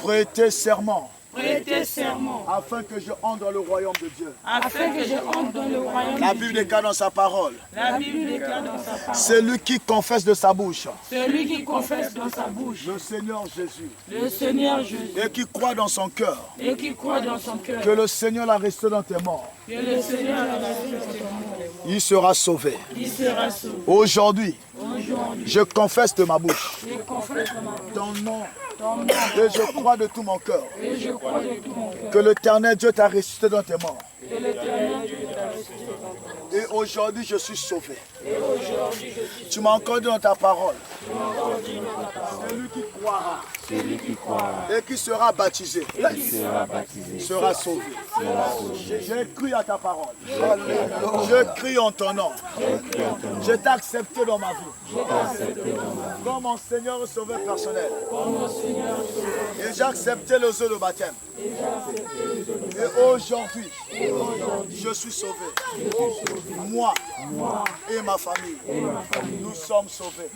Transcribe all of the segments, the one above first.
Prêter serment. Prêter serment. Afin que je entre dans le royaume de Dieu. Afin que je entre dans le royaume de Dieu. La Bible déclare dans sa parole. La Bible déclare dans sa parole. Celui qui confesse de sa bouche. Celui qui confesse dans sa bouche. Le Seigneur Jésus. Le Seigneur Jésus. Et qui croit dans son cœur. Et qui croit dans son cœur. Que le Seigneur l'a resté dans tes morts. Que le Seigneur l'a resté dans tes morts. Il sera sauvé. Il sera sauvé. Aujourd'hui, je confesse de ma bouche. Je confesse de ma bouche. Ton nom. Et je crois de tout mon cœur. Et je crois de tout mon cœur. Que l'Éternel Dieu t'a ressuscité dans tes morts. Que l'Éternel Dieu t'a ressuscité dans tes morts. Et aujourd'hui, je suis sauvé. Et aujourd'hui, je suis. Tu m'as encore dit dans ta parole. Tu m'as encore dit dans ta parole. Celui qui croira. Celui qui croira Et qui sera baptisé. sera baptisé. Sera sauvé. J'ai cru à ta parole. Je crie en ton nom. Je t'ai accepté dans ma vie. Comme mon Seigneur et Sauveur personnel. Et j'ai accepté le eau de baptême. Et aujourd'hui, je suis sauvé. Moi et ma famille, nous sommes sauvés.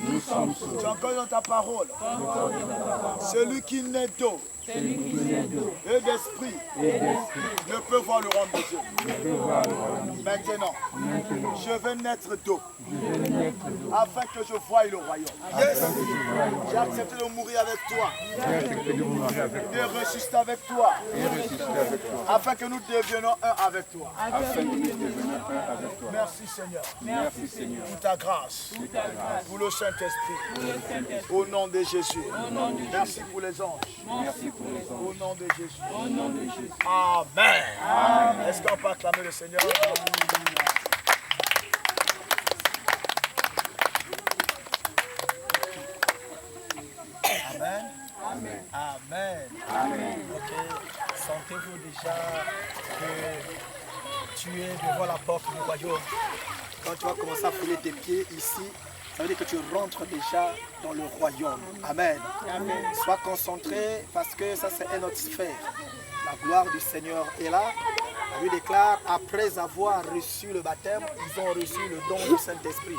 Tu as encore dans ta parole. Celui qui naît d'eau et d'esprit ne peut voir le royaume de Dieu. Maintenant, je vais naître d'eau afin que je voie le royaume. Yes. J'ai accepté de mourir avec toi, de ressusciter avec toi, afin que nous devenions un avec toi. Merci Seigneur. Merci Seigneur. Pour ta grâce, pour le Saint-Esprit, au nom de Jésus. Merci pour les anges. Au nom de Jésus. Amen. Est-ce qu'on peut acclamer le Seigneur? Amen. Amen. Amen. Ok. Sentez-vous déjà que tu es devant la porte du royaume? Quand tu vas commencer à fouler tes pieds ici, ça veut dire que tu rentres déjà dans le royaume. Amen. Amen. Sois concentré parce que ça c'est une autre sphère. La gloire du Seigneur est là. La Bible déclare, après avoir reçu le baptême, ils ont reçu le don du Saint-Esprit.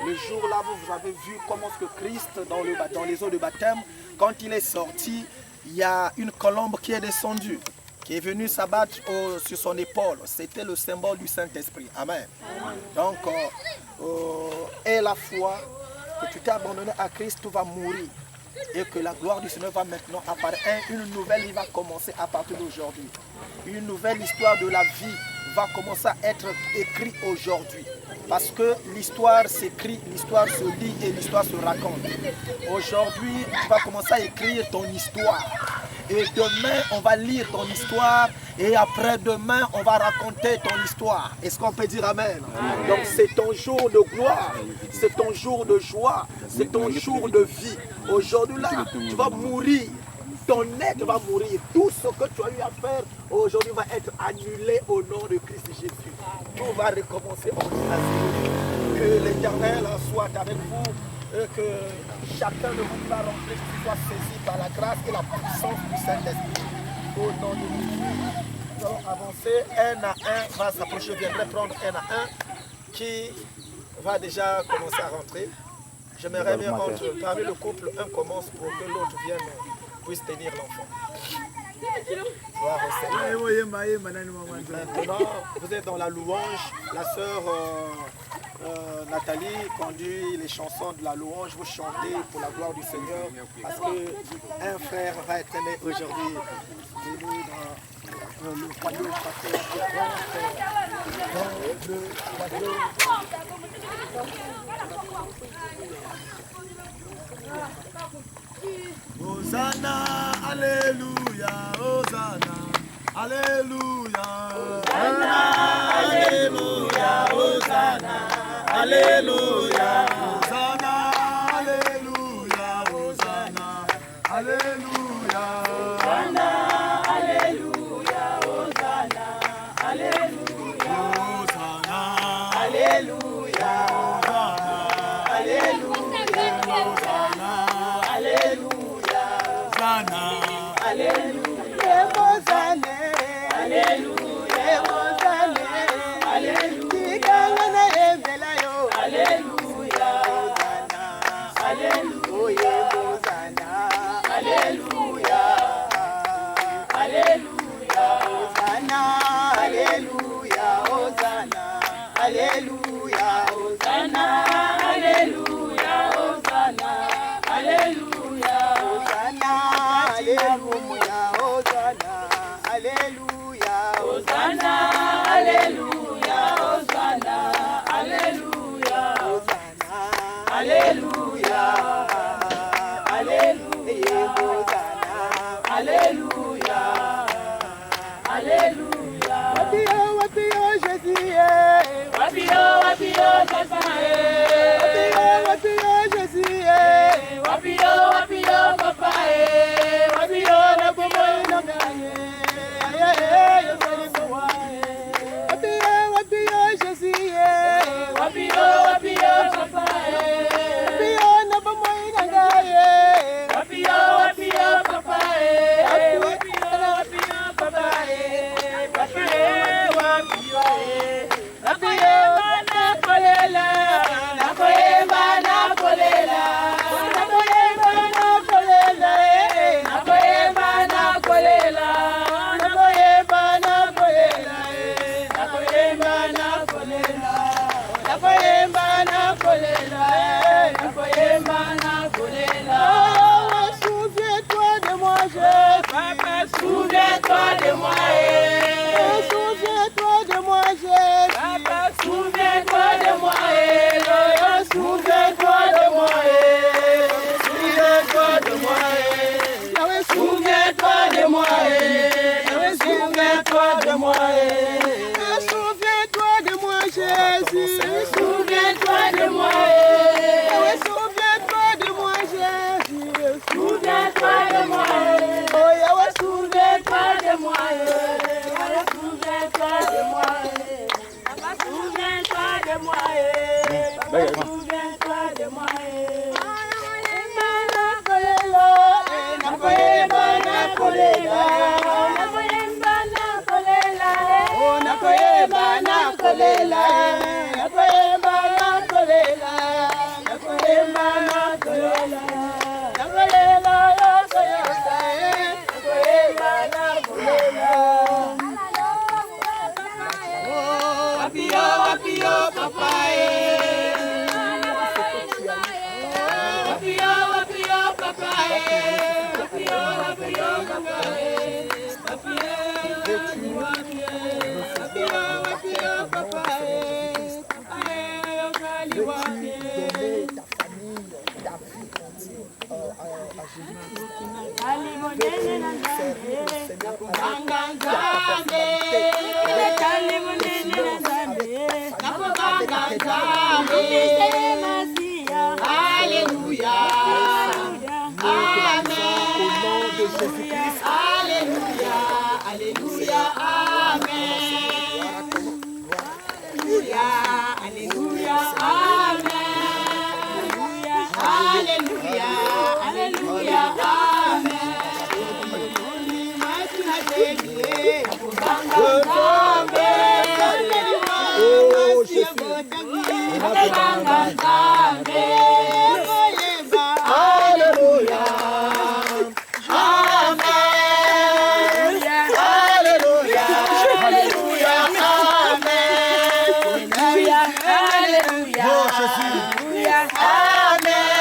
Le jour-là, vous avez vu comment que Christ, dans les eaux de baptême, quand il est sorti, il y a une colombe qui est descendue, qui est venue s'abattre sur son épaule. C'était le symbole du Saint-Esprit. Amen. Donc, et la foi que tu t'es abandonné à Christ, tu vas mourir. Et que la gloire du Seigneur va maintenant apparaître. Une nouvelle vie va commencer à partir d'aujourd'hui. Une nouvelle histoire de la vie va commencer à être écrite aujourd'hui. Parce que l'histoire s'écrit, l'histoire se lit et l'histoire se raconte. Aujourd'hui, tu vas commencer à écrire ton histoire. Et demain, on va lire ton histoire. Et après-demain, on va raconter ton histoire. Est-ce qu'on peut dire Amen? Donc c'est ton jour de gloire. C'est ton jour de joie. C'est ton jour de vie. Aujourd'hui, là, tu vas mourir. Ton être va mourir. Tout ce que tu as eu à faire aujourd'hui va être annulé au nom de Christ Jésus. Tout va recommencer en zéro. Que l'Éternel soit avec vous. Et que chacun de vous va rentrer, soit saisi par la grâce et la puissance du Saint-Esprit. Au nom de Jésus, nous allons avancer. Un à un va s'approcher. Je viendrai prendre un à un qui va déjà commencer à rentrer. J'aimerais bien parmi le couple, un commence pour que l'autre vienne, puisse tenir l'enfant. Maintenant, vous êtes dans la louange. La sœur Nathalie conduit les chansons de la louange. Vous chantez pour la gloire du Seigneur parce qu'un frère va être né aujourd'hui. Dans le royaume Hosanna, Alléluia, Hosanna, Alléluia, Hosanna, Alléluia, Hosanna, Alléluia, Hosanna, Alléluia, Hosanna, Alléluia, Hosanna, Alléluia, Hosanna, Alléluia, Hosanna, Alléluia, Alléluia. Alléluia, Hosanna, Alléluia, Hosanna, Alléluia, Hosanna, Alléluia, Hosanna, Alléluia, Alléluia, Hosanna, Alléluia, Alléluia. Wapio, wapio, Jésus, Wapio, wapio, papa, wapio, Jésus, wapio, wapio, papa, wapio, na bomo na gaye, wapio, Jésus, wapio, wapio, papa, wapio, na bomo na gaye, wapio, wapio, papa, wapio, wapio, papa, wapio, na kolela, na koyemba na kolela, na koyemba na kolela, na koyemba na kolela, na koyemba na kolela, na koyemba na kolela, na koyemba na kolela, na koyemba na kolela. Souviens-toi de moi, Jésus. Papa, souviens-toi de moi. Souviens-toi de moi, Jésus. Papa, souviens-toi de moi. Souviens-toi de moi. Souviens-toi de moi. Yahweh, Souviens-toi de moi. Souviens-toi de moi. souviens-toi de moi, Jésus. Souviens-toi de moi. Yahweh, souviens-toi de moi, Jésus. Souviens-toi de moi. Oh, Yahweh, Souviens-toi de moi. Souviens-toi de moi. Souviens-toi de moi. Souviens-toi de moi. Nakoyemba na kolela. Nakoyemba na kolela. Nakoyemba na kolela. Nakoyemba na kolela. Nakoyemba na kolela. Nakolela yosa yosa. Nakoyemba na kolela. Wapio, wapio, papa. Wapio, wapio, papa. Wapio, wapio, papa. Wapio, wapio, papa. Ayo, kali wapie. Kali monene na nzambe. Nakubanga nzambe. Kali monene na nzambe. Nakubanga nzambe. Alléluia. Alléluia, Alléluia, Amen. Alléluia, Alléluia, Amen.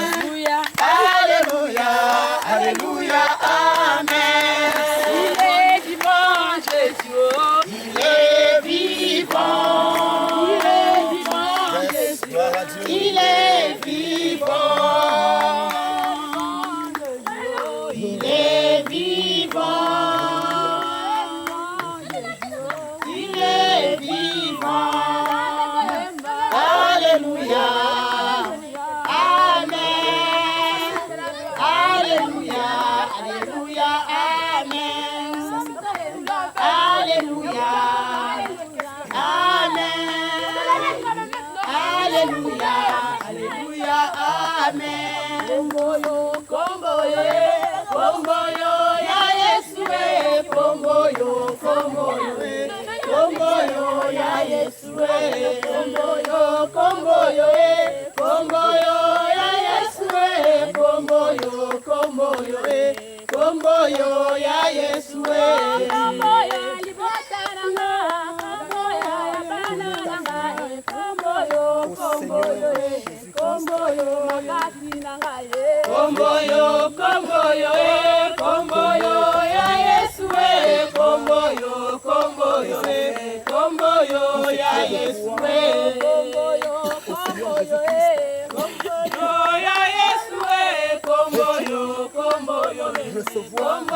Alléluia, Alléluia, Amen. Alléluia, Amen. Il est vivant, Jésus. Il est vivant. Il est vivant, Jésus. Il est vivant. Il est vivant. Il est vivant. Alléluia. Alléluia, Alléluia, Amen. Alléluia, Amen. Alléluia, Alléluia, Amen. Komboyo, komboyo, komboyo, ya Yesue, komboyo, komboyo, komboyo, ya Yesue, komboyo, komboyo, komboyo, ya Yesue, komboyo, komboyo, komboyo, ya Yesue, komboyo, libotaranga, komboyo, yabananga, komboyo, komboyo, komboyo, magasi nangaye, komboyo, komboyo, recevoir le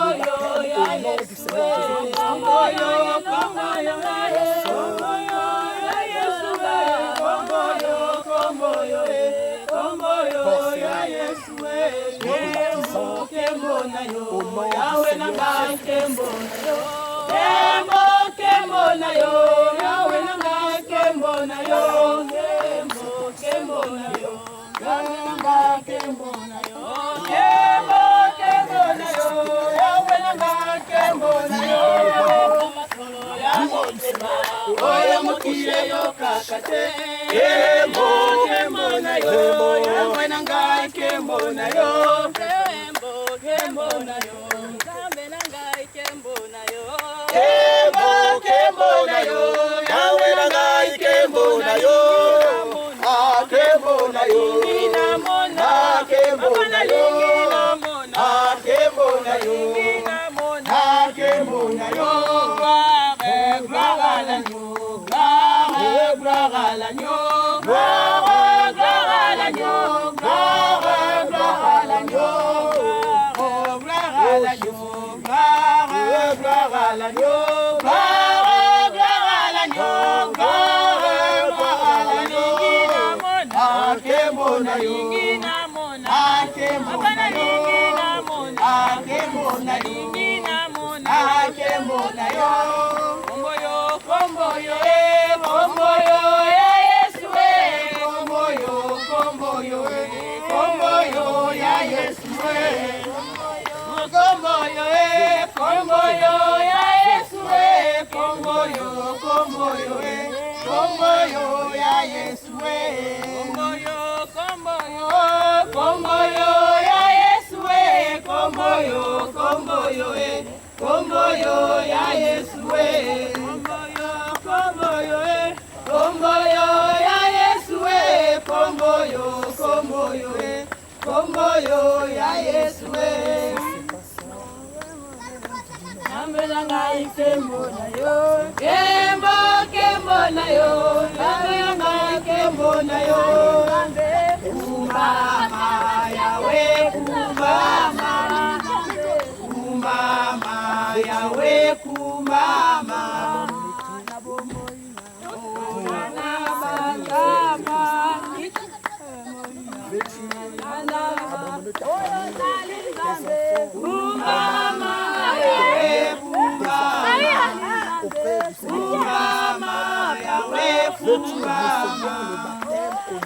baptême au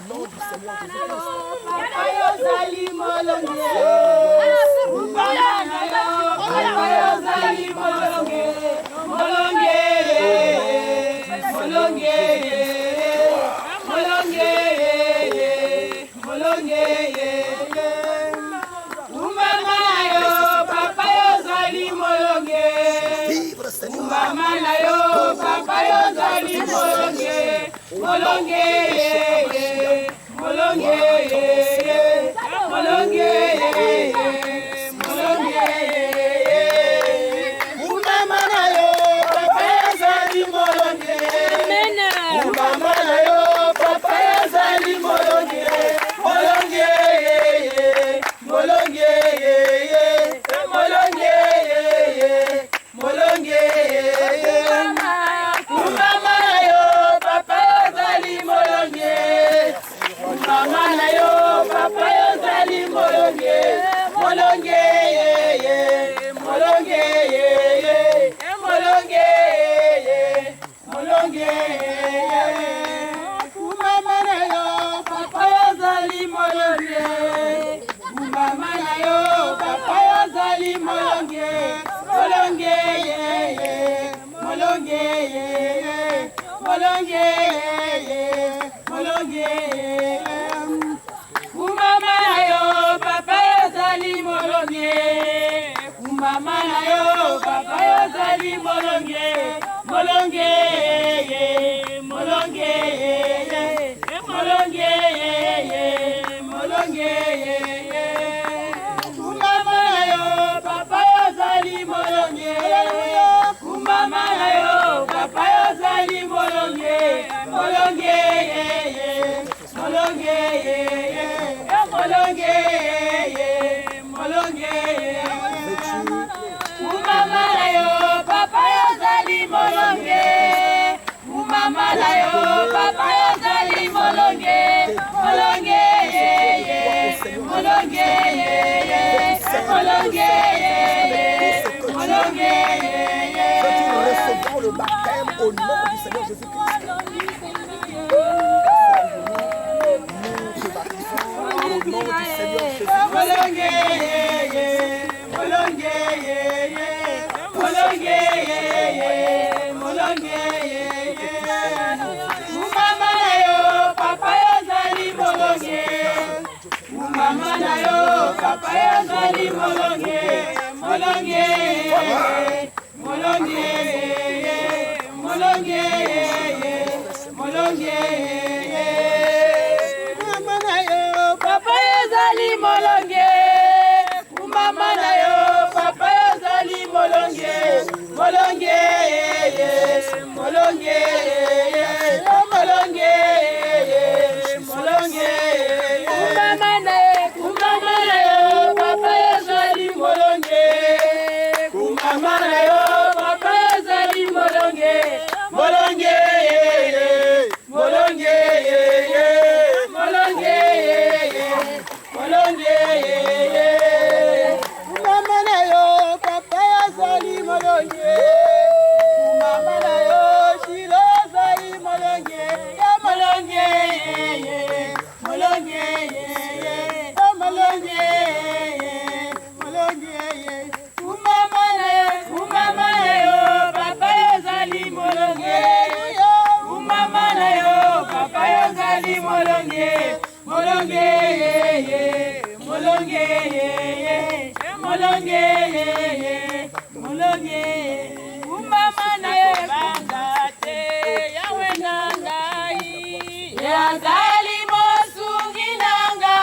nom du Seigneur Jésus-Christ. papa yozali molonge, molonge, molonge, molonge, molonge. Mama na yo, papa yozali molonge, mama na yo, papa yozali molonge, molonge, molonge, molonge, molonge. Mama na yo, papa yozali molonge, mama na yo, papa yozali molonge, molonge, molonge, molonge, molonge. Mama na yo, papa yozali molonge, mama na yo, shilo zali molonge, ya molonge, molonge, molonge, molonge. Mama na yo, papa yozali molonge, mama na yo, papa yozali molonge, molonge, molonge, molonge, molonge. Mama na yo, bangate yawe nangai, yazali mosungi nanga,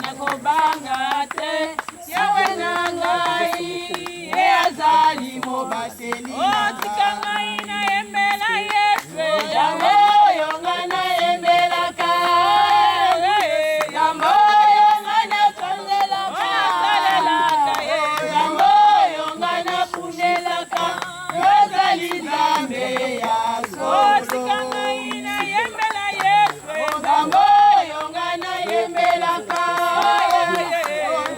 nakobangate yawe nangai, yazali mobateli nanga. Na embela yesu, jambo yonga na embela ka, jambo yonga na kandela ka, jambo yonga na kundela ka, yozali zambe ya solo. Na embela yesu, jambo yonga na embela ka,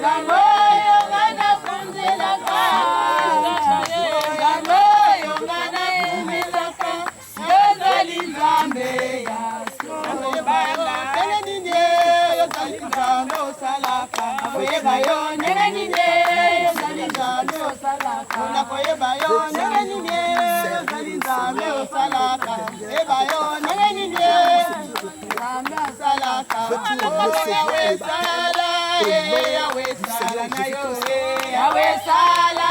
jambo yonga na kundela ka, jambo yonga na embela ka, yozali zambe ya solo. Nene ninde yozali zambe osalaka, koyeba yo nene ninde yozali zambe osalaka, koyeba yo nene ninde yozali zambe osalaka, koyeba yo nene ninde zambe osalaka. Yawe sala,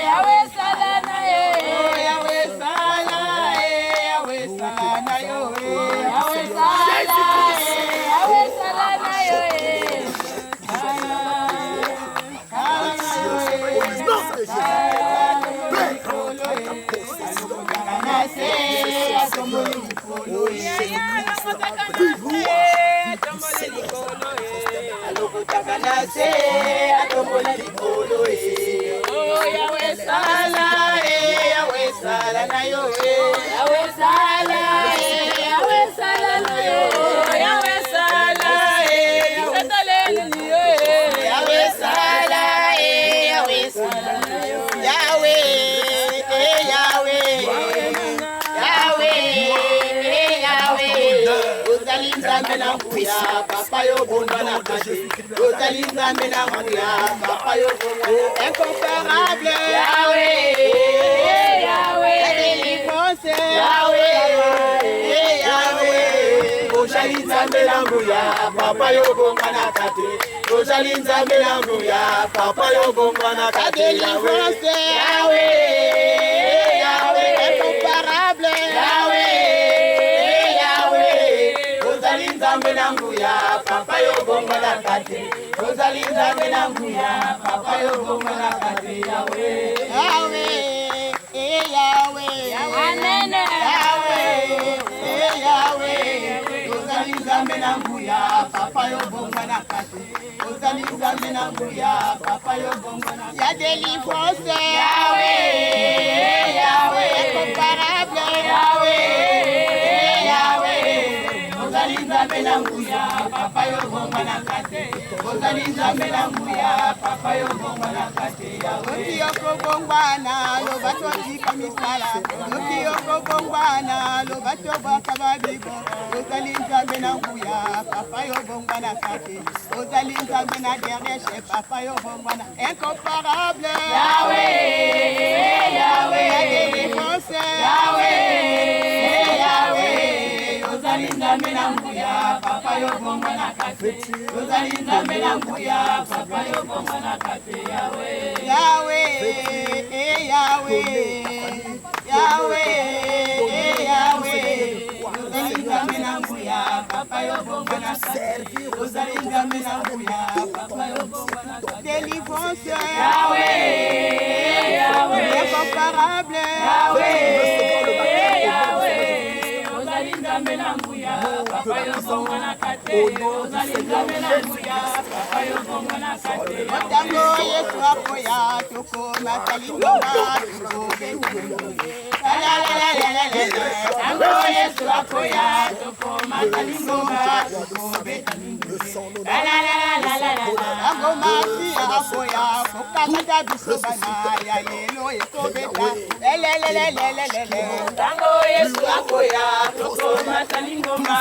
yawe sala na yo, yawe sala, yawe sala na yo, yawe sala, yawe sala na yo, yawe sala, yawe sala na yo. Yawe sala, yawe sala na yo, yawe sala, yawe sala na yo, yawe sala, yawe sala, yawe sala na yo, Yahweh, Yahweh, Yahweh, Yahweh. Uzali nzambe na nguya, papa yo bonda na kade. Uzali nzambe na nguya, papa yo bonda. Incomparable, Yahweh, Yahweh. La délivrance, Yahweh, Yahweh. Uzali nzambe na nguya, papa yo bonda na kade. Uzali nzambe na nguya, papa yo bonda na kade. Délivrance, Yahweh, Yahweh. Incomparable, Yahweh, Yahweh. Uzali nzambe na nguya, papa yo bonda na kade. Uzali nzambe na nguya, papa yo bonda na kade. Yahweh, Yahweh, Yahweh. Amen. Yahweh, Yahweh. Uzali nzambe na nguya, papa yo bonda na kade. Uzali nzambe na nguya, papa yo bonda na kade. Ya délivrance, Yahweh, Yahweh. Incomparable, Yahweh, Yahweh. Uzali nzambe na nguya, papa yo bonda na kade. Uzali nzambe na nguya, papa yo bonda na kade. Yahweh, yoko bongwana, lo bato tika misala. Yoki yoko bongwana, lo bato baka babibo. Uzali nzambe na nguya, papa yo bonda na kade. Uzali nzambe na dernier chef, papa yo bonda na incomparable. Yahweh, Yahweh. La délivrance, Yahweh, Yahweh. Uzali nzambe na nguya, papa yo bongo na kate ozali nzambe na nguya papa yo bongo na kate Yahweh Yahweh Yahweh Yahweh Yahweh ozali nzambe na nguya papa yo bongo na kate ozali nzambe na nguya papa yo bongo na kate délivrance Yahweh Yahweh incomparable Yahweh ozali nzambe na nguya papa yo bongo na kate ozali nzambe na nguya papa yo bongo na kate otango Yesu akoya tokoma talingoma tango Yesu akoya tokoma talingoma tango masi akoya fokamata biso bana ya lelo ekobeta lelelelelelele tango Yesu akoya tokoma talingoma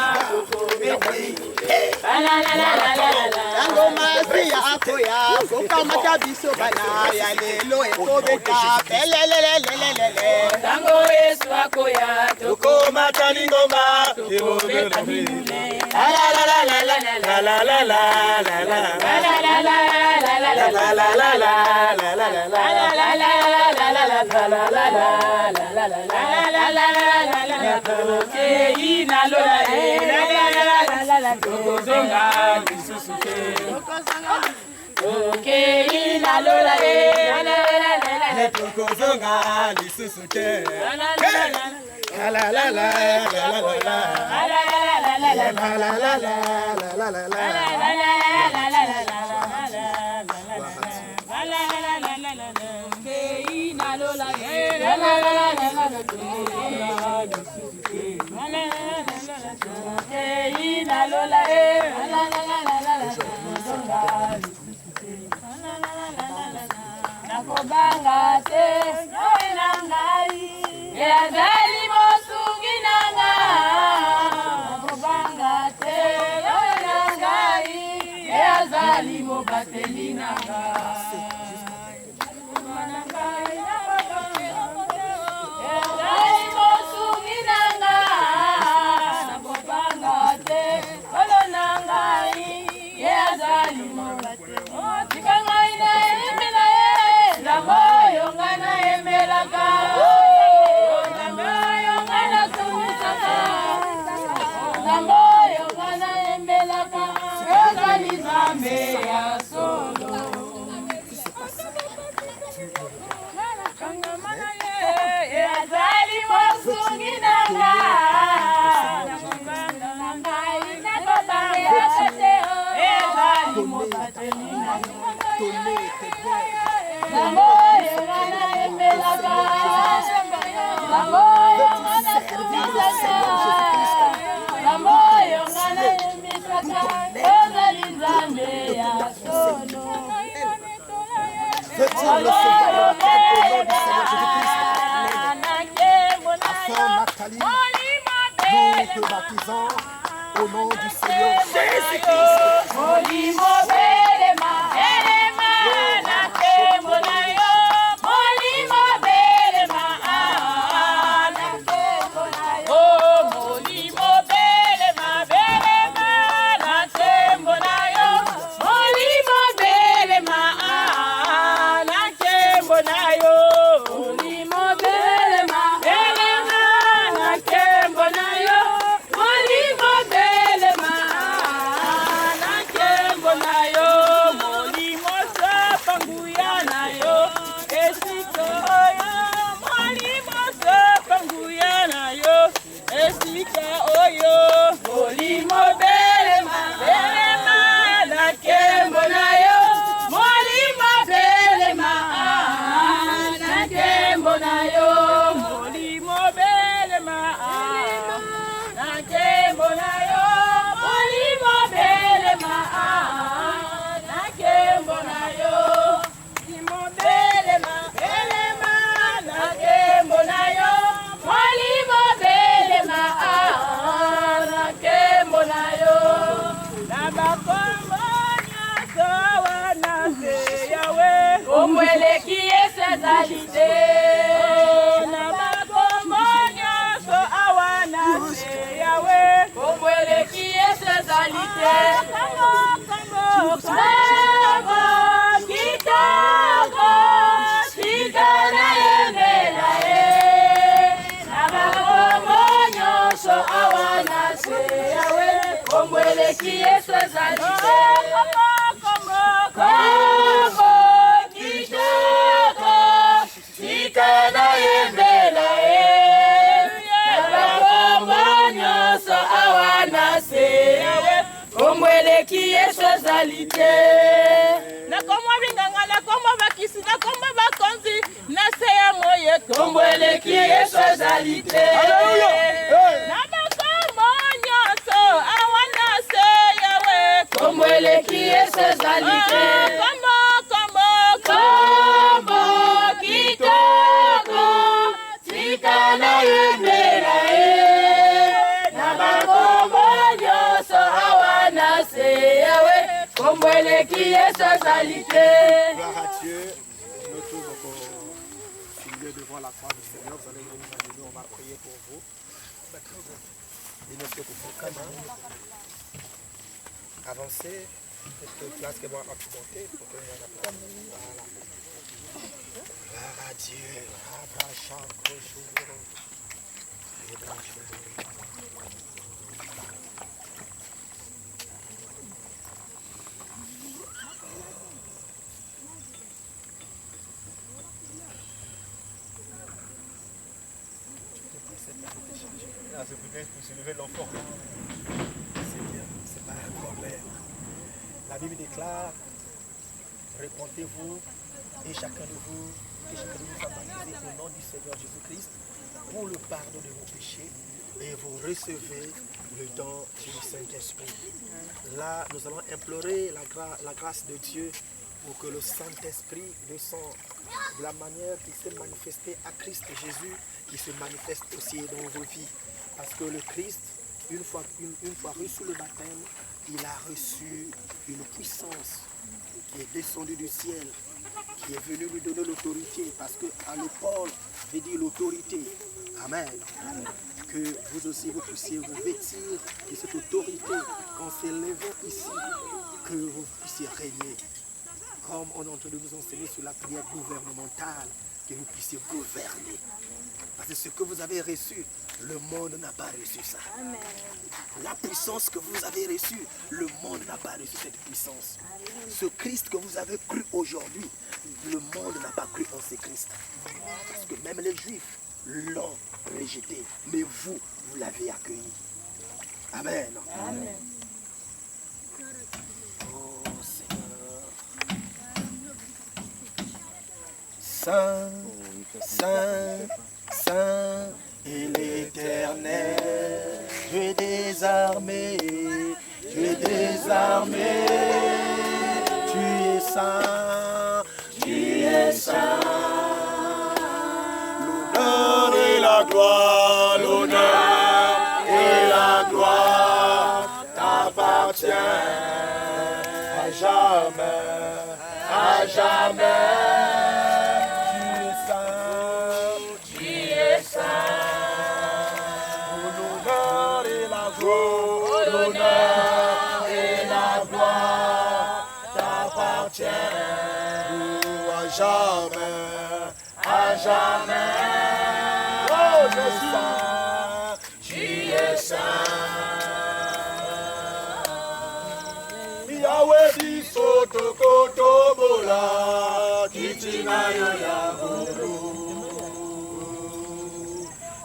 tango masi akoya fokamata biso bana ya lelo ekobeta lelelelelelele tango Yesu akoya tokoma talingoma ekobeta la la la la la la la la la la Nous te baptisons au nom du Seigneur Jésus-Christ. Yahweh, salite. Kombo kitoko tikana yembela nabakombo nyonso awa na se kombo eleki Yesu ezali te. Nakombo binganga nakombo bakisi nakombo bakonzi na se ya moye kombo eleki Yesu ezali te. Nabakombo nyonso awa na se yawe kombo eleki Yesu ezali te. Kombo kitoko tikana yembela nabakombo nyonso awa na se yawe kombo eleki Yesu ezali te. Gloire à Dieu. Nous tous au milieu devant la croix du Seigneur. Vous allez venir à nous, on va prier pour vous. Avancez. Cette place que moi accidentée pour que vous la place. Voilà. Gloire à Dieu. C'est peut-être pour se lever l'enfant. C'est bien, c'est pas un problème. La Bible déclare, répondez-vous et chacun de vous soit baptisé au nom du Seigneur Jésus-Christ pour le pardon de vos péchés et vous recevez le don du Saint-Esprit. Là, nous allons implorer la grâce de Dieu pour que le Saint-Esprit descende de la manière qu'il s'est manifesté à Christ Jésus, qui se manifeste aussi dans vos vies. Parce que le Christ, une fois reçu le baptême, il a reçu une puissance qui est descendue du ciel, qui est venue lui donner l'autorité. Parce qu'à l'épaule, veut dire l'autorité. Amen. Que vous aussi, vous puissiez vous vêtir de cette autorité qu'en s'élevant ici, que vous puissiez régner. Comme on est en train de nous enseigner sur la prière gouvernementale, que vous puissiez gouverner. Parce que ce que vous avez reçu, le monde n'a pas reçu ça. Amen. La puissance que vous avez reçue, le monde n'a pas reçu cette puissance. Amen. Ce Christ que vous avez cru aujourd'hui, le monde n'a pas cru en ce Christ. Parce que même les Juifs l'ont rejeté. Mais vous, vous l'avez accueilli. Amen. Amen. Oh Seigneur. Saint, Saint, Saint et l'Éternel, Dieu des armées, Dieu des armées, tu es saint, tu es saint. L'honneur et la gloire, l'honneur et la gloire t'appartiennent à jamais, à jamais. L'honneur et la gloire t'appartiennent à jamais, à jamais. Oh Jésus, tu es saint. Yahweh dit soto koto bola, kitina yo ya bolo.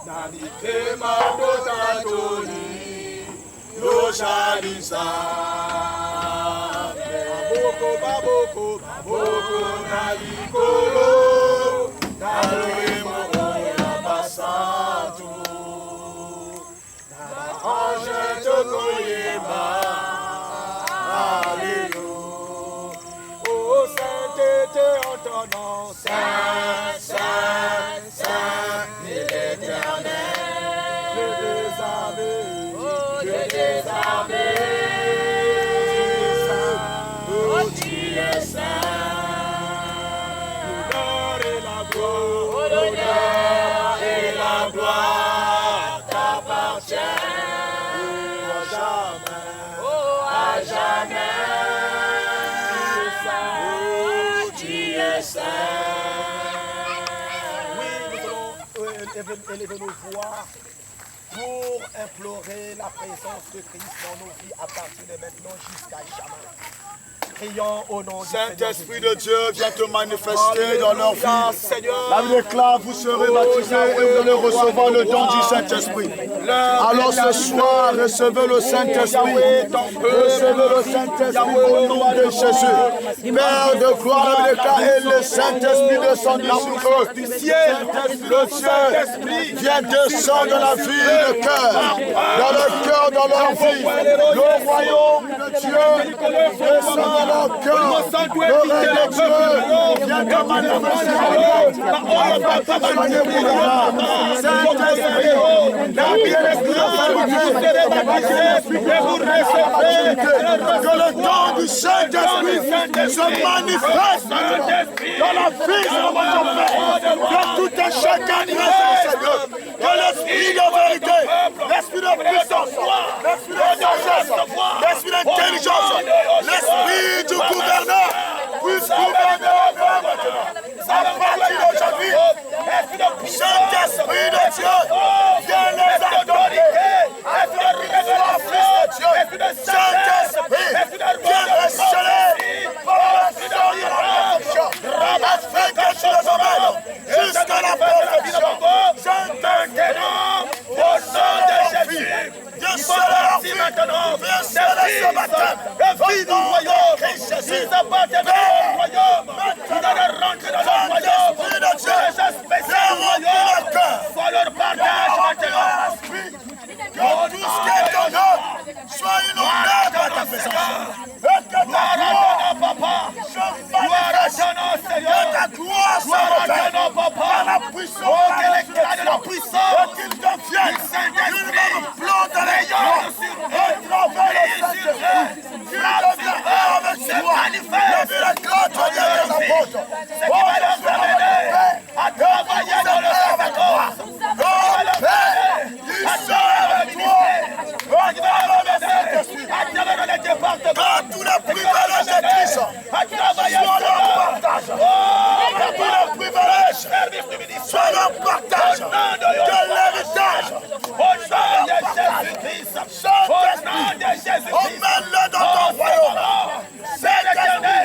Nani tema dota toni. Yoshalisa baboko na likolo na loemo ya basantu na ange tokoyeba alléluia. Oh sainteté en ton nom, saint, saint, saint et l'éternel, Dieu des armées, Dieu des armées, oh tu es saint. L'honneur et la gloire, l'honneur et la gloire t'appartiennent à jamais, à jamais. Oh tu es saint. Oui, nous allons élever nos voix pour implorer la présence de Christ dans nos vies à partir de maintenant jusqu'à jamais. Prions au nom du Saint-Esprit de Dieu, viens te manifester dans leur vie. Seigneur. La Bible déclare, vous serez baptisés et vous allez recevoir le don du Saint-Esprit. Alors ce soir, recevez le Saint-Esprit. Recevez le Saint-Esprit au nom de Jésus. Père de gloire, et le Saint-Esprit descend sur eux. Le ciel vient descendre dans la vie, le cœur, dans leur vie. Le royaume de Dieu descend dans leur cœur. Le règne de Dieu vient te manifester. Saint-Esprit, la que le don du Saint-Esprit se manifeste dans la vie de notre Père. Que tout un chacun Seigneur. Que l'esprit de vérité, l'esprit de puissance, l'esprit de sagesse, l'esprit d'intelligence, l'esprit du gouverneur puisse gouverner maintenant. À partir d'aujourd'hui, Saint-Esprit de Dieu, viens les adopter. Saint-Esprit, viens les sceller par la sang de la rédemption, afin que tu les emmènes jusqu'à la perfection. Saint-Esprit, au nom de Jésus, viens sceller leur vie, viens sceller ce matin, au nom de Christ Jésus. Ils appartiennent au royaume, ils doivent rentrer dans le royaume. Saint-Esprit de Dieu, viens remplir leur cœur, faut leur partage maintenant. Que tout ce qui est ton œuvre soit inondé par ta puissance. Et que ta gloire, papa, se manifeste. Que ta gloire se révèle par la puissance de la puissance. Et qu'il devienne une même plante à l'ayant. Et travers le Saint-Esprit, qu'il devienne un avec toi. Le miracle des apôtres. Oh, je suis à travailler dans le Saint-Esprit. Oh, Père, il sera avec toi. Dans tous les privilèges de Christ, sois leur partage. Dans tous les privilèges, sois leur partage. De l'héritage. Au nom de Jésus-Christ. Saint-Esprit, emmène-le dans ton royaume. Saint-Esprit,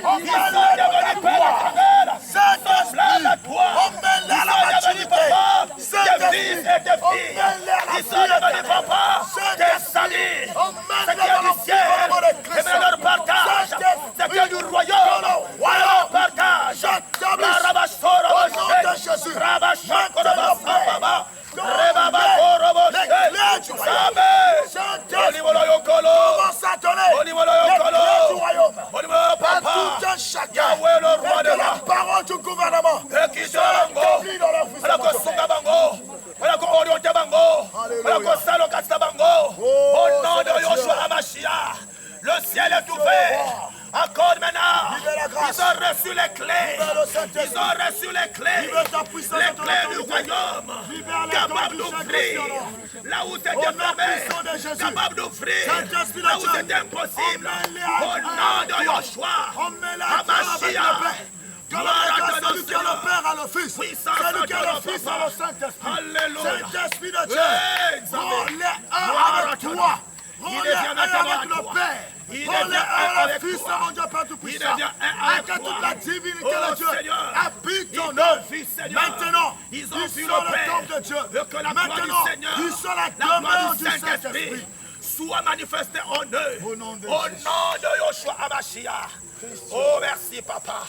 emmène-le dans ta gloire. Saint-Esprit, emmène-le à la maturité. Saint-Esprit, emmène-le à la pureté. Saint-Esprit, emmène-le dans le ciel de leur partage. C'est que du royaume, partage. Au nom de Jésus, maintenant, les clés du royaume. Saint-Esprit, commence à donner les clés du royaume à tout un chacun. Et que la parole du gouvernement soit établie dans leur vie. Au nom de Yoshua HaMashiach, le ciel est ouvert. Encore maintenant, ils ont reçu les clés. Ils ont reçu les clés. Les clés du royaume. Capable d'ouvrir là où c'était fermé. Capable d'ouvrir là où c'était impossible. Au nom de Yoshua HaMashiach. Celui qui a le Père a le Fils. Celui qui a le Fils a le Saint-Esprit. Saint-Esprit de Dieu, rends-les un avec toi. Rends-les un avec le Père. Rends-les un avec le Fils, mon Dieu Père Tout-Puissant. Et que toute la divinité de Dieu habite en eux. Maintenant, ils sont le temple de Dieu. Maintenant, ils sont la demeure du Saint-Esprit. Soit manifesté en eux. Au nom de Yoshua HaMashiach. Oh, merci, Papa.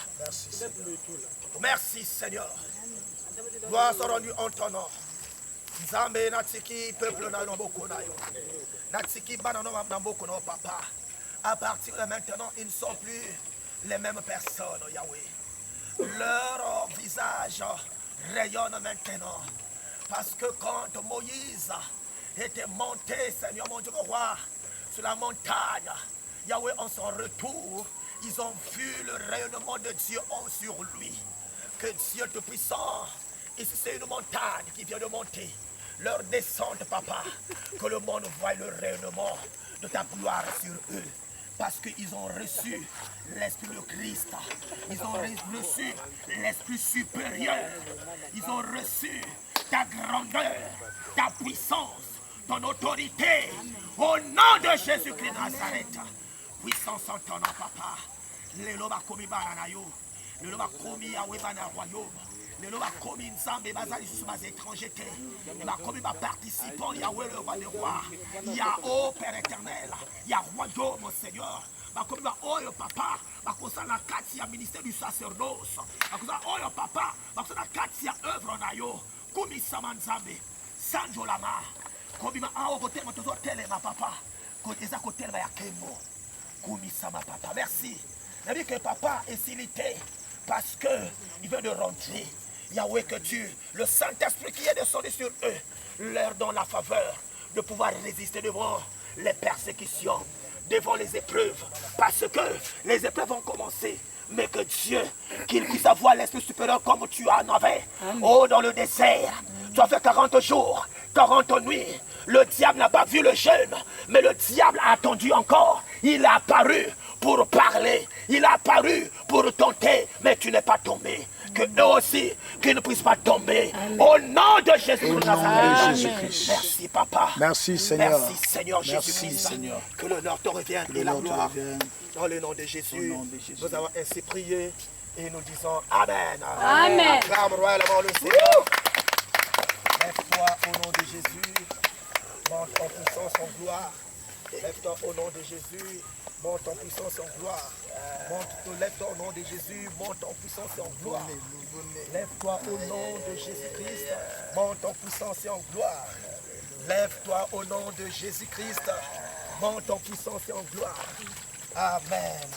Merci, Seigneur. Gloire soit rendue en ton nom. Nzambe natiki peuple na beaucoup na yo. Natiki banano na beaucoup na papa. À partir de maintenant, ils ne sont plus les mêmes personnes, Yahweh. Leur visage rayonne maintenant. Parce que quand Moïse était monté, Seigneur mon Dieu, roi, sur la montagne, Yahweh, en son retour, ils ont vu le rayonnement de Dieu sur lui. Que Dieu Tout-Puissant, ici c'est une montagne qui vient de monter. Leur descente, papa, que le monde voie le rayonnement de ta gloire sur eux. Parce qu'ils ont reçu l'Esprit de Christ. Ils ont reçu l'Esprit supérieur. Ils ont reçu ta grandeur, ta puissance, ton autorité. Au nom de Jésus-Christ de Nazareth. Puissance en ton nom, papa. Lelo bakomi barana yo. Lelo bakomi yawe bana royaume. Lelo bakomi nzambe bazali sous bas étrangers. Bakomi ba participant Yahweh le roi des rois. Yahweh Père éternel. Yahweh royaume mon Seigneur. Bakomi ba oyo papa. Bakosa na kati ya ministère du sacerdoce. Bakosa oyo papa. Bakosa na kati ya œuvre na yo. Kumi samanzambe. Sanjo lama. Komi ma ao kote mo tozo tele ma papa. Kote eza kote ya kemo. Kumi sama papa. Merci. Je dis que papa est silité parce qu'il vient de rentrer. Yahweh, que tu, le Saint-Esprit qui est descendu sur eux, leur donne la faveur de pouvoir résister devant les persécutions, devant les épreuves. Parce que les épreuves vont commencer. Mais que Dieu, qu'il puisse avoir l'esprit supérieur comme tu en avais. Oh, dans le désert, tu as fait 40 jours, 40 nuits. Le diable n'a pas vu le jeûne, mais le diable a attendu encore. Il a apparu pour parler, il a apparu pour tenter, mais tu n'es pas tombé. Que eux aussi, qu'ils ne puissent pas tomber. Amen. Au nom de Jésus-Christ. Merci, papa. Merci, Seigneur. Merci, Seigneur Jésus-Christ. Seigneur. Que l'honneur te revienne et la gloire. Dans le nom de Jésus, nous avons ainsi prié et nous disons Amen. Amen. Acclame royalement le Seigneur. Lève-toi au nom de Jésus. Monte en puissance, en gloire. Lève-toi au nom de Jésus. Monte en puissance, en gloire. Lève-toi au nom de Jésus. Monte en puissance et en gloire. Lève-toi au nom de Jésus-Christ. Monte en puissance et en gloire. Lève-toi au nom de Jésus-Christ. Monte en puissance et en gloire. Amen.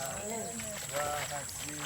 Gloire à Dieu.